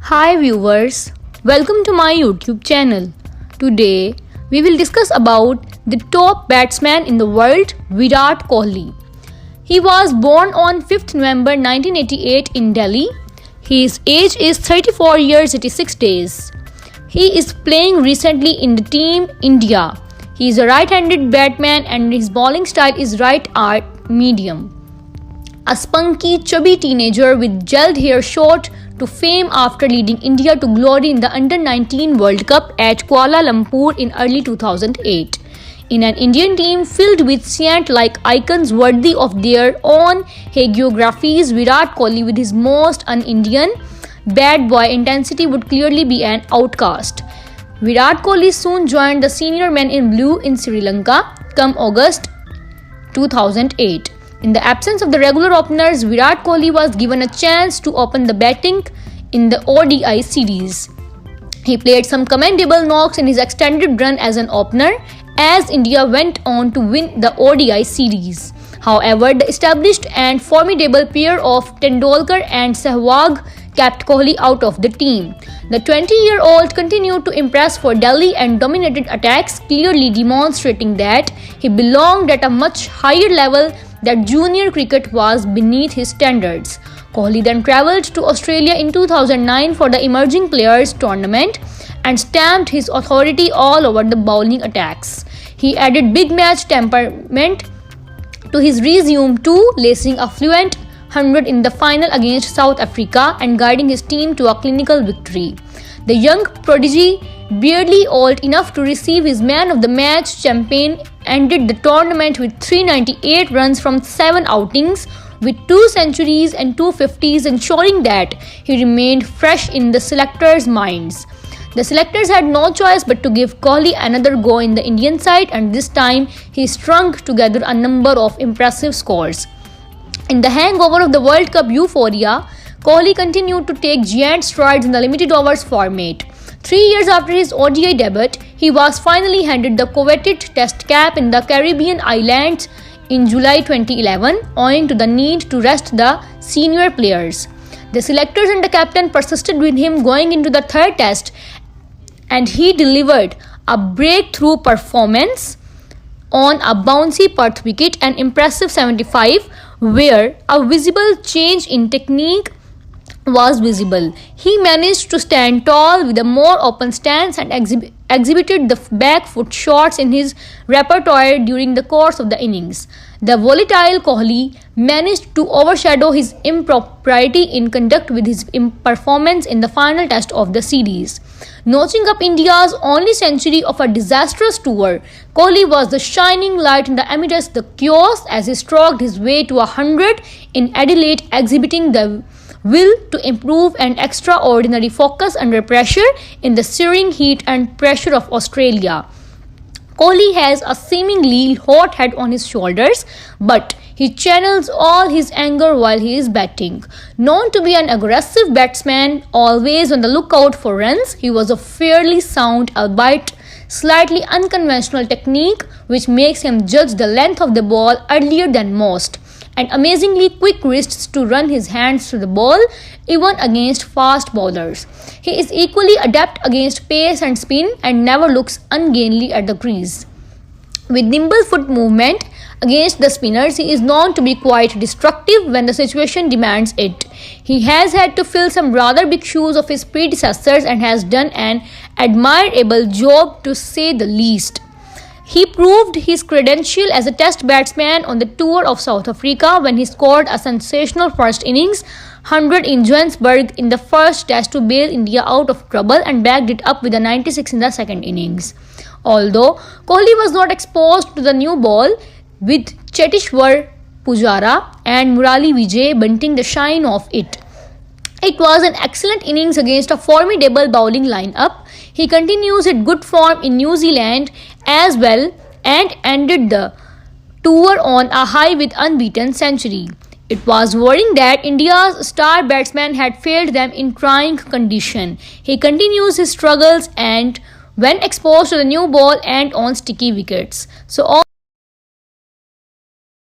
Hi viewers, welcome to my YouTube channel. Today we will discuss about the top batsman in the world, Virat Kohli. He was born on 5th November 1988 in Delhi. His age is 34 years 86 days. He is playing recently in the team India. He is a right-handed batsman and his bowling style is right-arm medium. A spunky, chubby teenager with gelled hair shot to fame after leading India to glory in the Under-19 World Cup at Kuala Lumpur in early 2008. In an Indian team filled with saint-like icons worthy of their own hagiographies, Virat Kohli with his most un-Indian bad boy intensity would clearly be an outcast. Virat Kohli soon joined the senior men in blue in Sri Lanka come August 2008. In the absence of the regular openers, Virat Kohli was given a chance to open the batting in the ODI series. He played some commendable knocks in his extended run as an opener as India went on to win the ODI series. However, the established and formidable pair of Tendolkar and Sehwag kept Kohli out of the team. The 20-year-old continued to impress for Delhi and dominated attacks, clearly demonstrating that he belonged at a much higher level, that junior cricket was beneath his standards. Kohli then travelled to Australia in 2009 for the Emerging Players tournament and stamped his authority all over the bowling attacks. He added big match temperament to his resume too, lacing a fluent 100 in the final against South Africa and guiding his team to a clinical victory. The young prodigy, barely old enough to receive his Man of the Match champagne, ended the tournament with 398 runs from 7 outings, with 2 centuries and 2 50s, ensuring that he remained fresh in the selectors' minds. The selectors had no choice but to give Kohli another go in the Indian side, and this time he strung together a number of impressive scores. In the hangover of the World Cup euphoria, Kohli continued to take giant strides in the limited overs format. 3 years after his ODI debut, he was finally handed the coveted Test cap in the Caribbean islands in July 2011, owing to the need to rest the senior players. The selectors and the captain persisted with him going into the third Test, and he delivered a breakthrough performance on a bouncy Perth wicket, an impressive 75, where a visible change in technique was visible. He managed to stand tall with a more open stance and exhibited the back foot shots in his repertoire during the course of the innings. The volatile Kohli managed to overshadow his impropriety in conduct with his performance in the final Test of the series. Notching up India's only century of a disastrous tour, Kohli was the shining light in the amidst the chaos as he stroked his way to 100 in Adelaide, exhibiting the will to improve and extraordinary focus under pressure in the searing heat and pressure of Australia. Kohli has a seemingly hot head on his shoulders, but he channels all his anger while he is batting. Known to be an aggressive batsman, always on the lookout for runs, he was a fairly sound, albeit slightly unconventional technique, which makes him judge the length of the ball earlier than most, and amazingly quick wrists to run his hands through the ball, even against fast bowlers. He is equally adept against pace and spin and never looks ungainly at the crease. With nimble foot movement against the spinners, he is known to be quite destructive when the situation demands it. He has had to fill some rather big shoes of his predecessors and has done an admirable job, to say the least. He proved his credential as a Test batsman on the tour of South Africa when he scored a sensational first innings 100 in Johannesburg in the first Test to bail India out of trouble, and backed it up with a 96 in the second innings. Although Kohli was not exposed to the new ball, with Cheteshwar Pujara and Murali Vijay bunting the shine of it. It was an excellent innings against a formidable bowling lineup. He continues his good form in New Zealand as well and ended the tour on a high with unbeaten century. It was worrying that India's star batsman had failed them in trying condition. He continues his struggles and when exposed to the new ball and on sticky wickets. So all